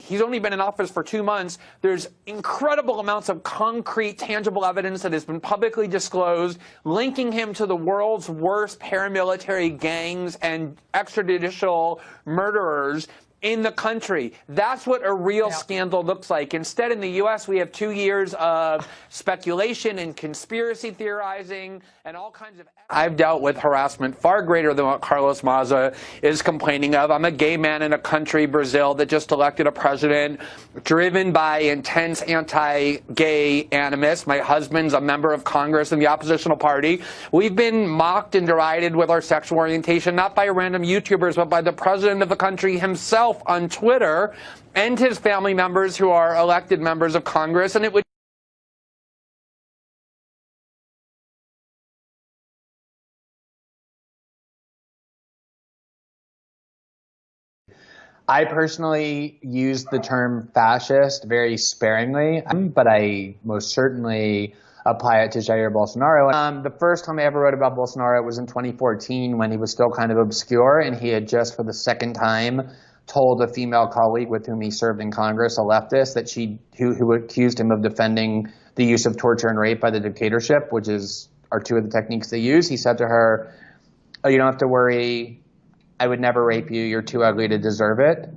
He's only been in office for 2 months. There's incredible amounts of concrete, tangible evidence that has been publicly disclosed, linking him to the world's worst paramilitary gangs and extrajudicial murderers in the country. That's what a real scandal looks like. Instead, in the U.S., we have 2 years of speculation and conspiracy theorizing and all kinds of... I've dealt with harassment far greater than what Carlos Maza is complaining of. I'm a gay man in a country, Brazil, that just elected a president driven by intense anti-gay animus. My husband's a member of Congress in the oppositional party. We've been mocked and derided with our sexual orientation, not by random YouTubers, but by the president of the country himself on Twitter and his family members who are elected members of Congress. And it would... I personally use the term fascist very sparingly, but I most certainly apply it to Jair Bolsonaro. The first time I ever wrote about Bolsonaro was in 2014 when he was still kind of obscure, and he had just for the second time told a female colleague with whom he served in Congress, a leftist, that who accused him of defending the use of torture and rape by the dictatorship, which are two of the techniques they use. He said to her, "Oh, you don't have to worry. I would never rape you. You're too ugly to deserve it."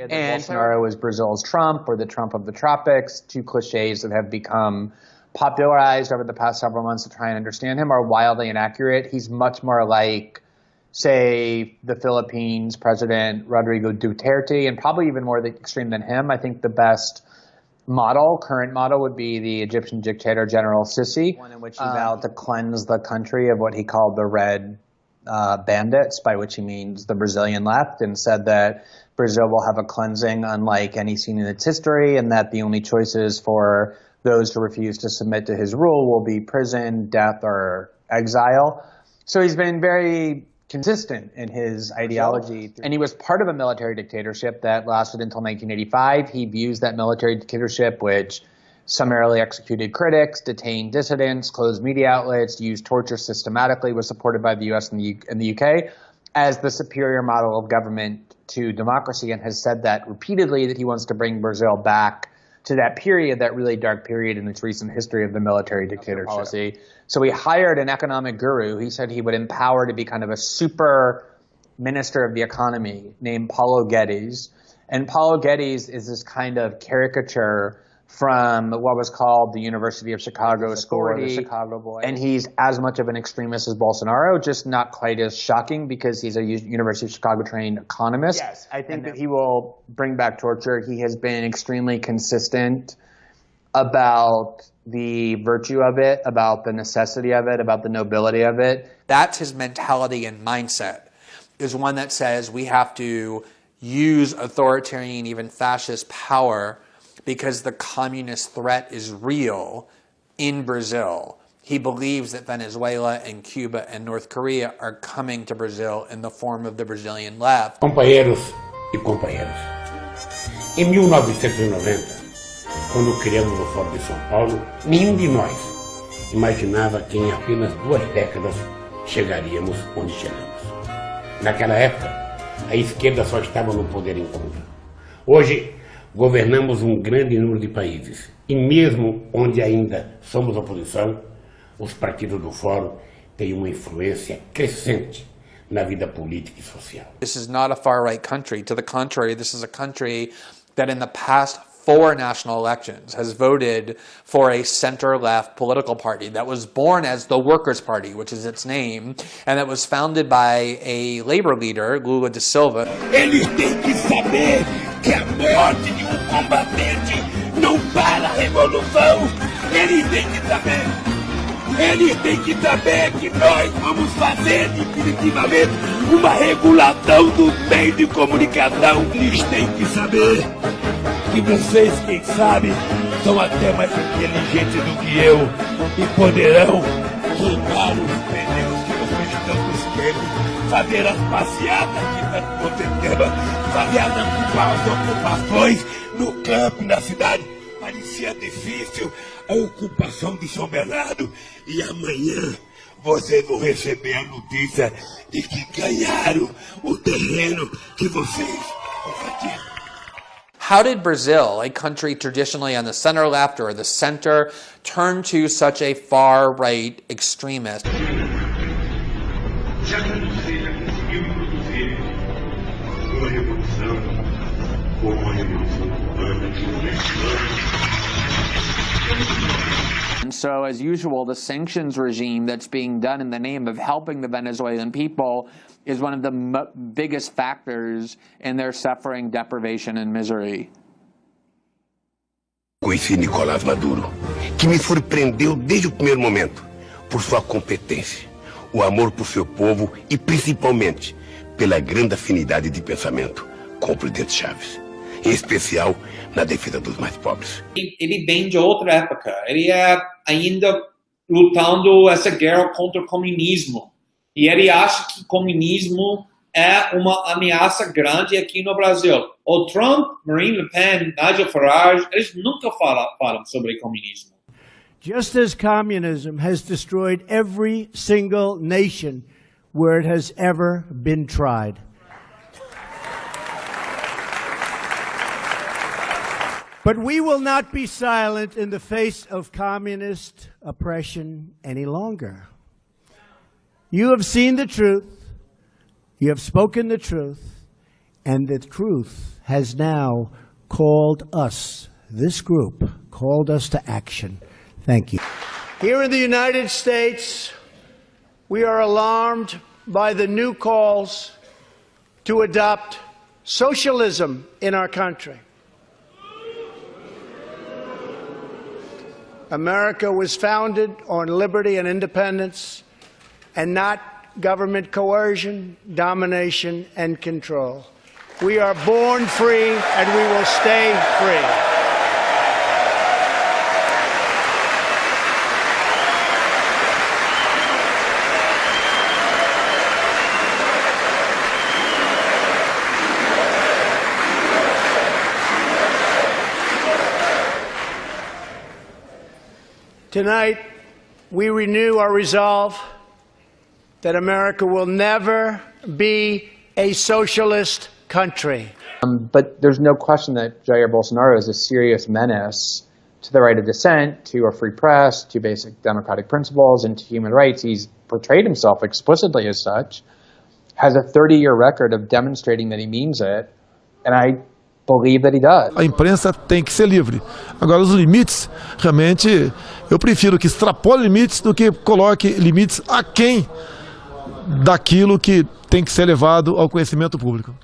And Bolsonaro is Brazil's Trump, or the Trump of the tropics. Two cliches that have become popularized over the past several months to try and understand him are wildly inaccurate. He's much more like, say, the Philippines President Rodrigo Duterte, and probably even more extreme than him. I think the best current model would be the Egyptian dictator General Sisi, one in which he vowed to cleanse the country of what he called the red bandits, by which he means the Brazilian left, and said that Brazil will have a cleansing unlike any seen in its history, and that the only choices for those who refuse to submit to his rule will be prison, death, or exile. So he's been very consistent in his ideology. And he was part of a military dictatorship that lasted until 1985. He views that military dictatorship, which summarily executed critics, detained dissidents, closed media outlets, used torture systematically, was supported by the U.S. and the U.K., as the superior model of government to democracy, and has said that repeatedly, that he wants to bring Brazil back to that period, that really dark period in its recent history of the military dictatorship policy. So he hired an economic guru. He said he would empower to be kind of a super minister of the economy named Paulo Guedes. And Paulo Guedes is this kind of caricature from what was called the University of Chicago School, the Chicago boy. And he's as much of an extremist as Bolsonaro, just not quite as shocking because he's a University of Chicago trained economist. Yes, I think that he will bring back torture. He has been extremely consistent about the virtue of it, about the necessity of it, about the nobility of it. That's his mentality and mindset, is one that says we have to use authoritarian, even fascist power because the communist threat is real in Brazil. He believes that Venezuela and Cuba and North Korea are coming to Brazil in the form of the Brazilian left. Companheiros e companheiras, em 1990, quando criamos o Fórum de São Paulo, nenhum de nós imaginava que em apenas 2 décadas chegaríamos onde chegamos. Naquela época, a esquerda só estava no poder em Cuba. Hoje, governamos grande número de países. E mesmo onde ainda somos oposição, os partidos do Fórum têm uma influência crescente na vida política e social. This is not a far-right country. To the contrary, this is a country that in the past 4 national elections has voted for a center-left political party that was born as the Workers' Party, which is its name, and that was founded by a labor leader, Lula da Silva. Eles têm que saber que a morte de combatente não para a revolução. Eles têm que saber. Eles têm que saber que nós vamos fazer definitivamente uma regulação dos meios de comunicação. Eles têm que saber que vocês, quem sabe, são até mais inteligentes do que eu e poderão queimar os pneus que vocês estão buscando, fazer as passeadas que estão acontecendo, fazer as ocupações no campo, na cidade. Parecia difícil a ocupação de São Bernardo e amanhã vocês vão receber a notícia de que ganharam o terreno que vocês invadiram. How did Brazil, a country traditionally on the center left or the center, turn to such a far-right extremist? Já que você já conseguiu produzir uma revolução ou uma revolução cubana que não é And so, as usual, the sanctions regime that's being done in the name of helping the Venezuelan people is one of the biggest factors in their suffering, deprivation, and misery. Conheci Nicolás Maduro, que me surpreendeu desde o primeiro momento por sua competência, o amor por seu povo e, principalmente, pela grande afinidade de pensamento com o presidente Chávez, em especial na defesa dos mais pobres. Ele vem de outra época, ele é ainda lutando essa guerra contra o comunismo. E ele acha que o comunismo é uma ameaça grande aqui no Brasil. O Trump, Marine Le Pen, Nigel Farage, eles nunca falam sobre comunismo. Just as communism has destroyed every single nation where it has ever been tried. But we will not be silent in the face of communist oppression any longer. You have seen the truth, you have spoken the truth, and the truth has now called us, this group, called us to action. Thank you. Here in the United States, we are alarmed by the new calls to adopt socialism in our country. America was founded on liberty and independence, and not government coercion, domination, and control. We are born free, and we will stay free. Tonight, we renew our resolve that America will never be a socialist country. But there's no question that Jair Bolsonaro is a serious menace to the right of dissent, to a free press, to basic democratic principles, and to human rights. He's portrayed himself explicitly as such, has a 30-year record of demonstrating that he means it, and I believe that he does. A imprensa tem que ser livre. Agora, os limites, realmente, eu prefiro que extrapole limites do que coloque limites aquém daquilo que tem que ser levado ao conhecimento público.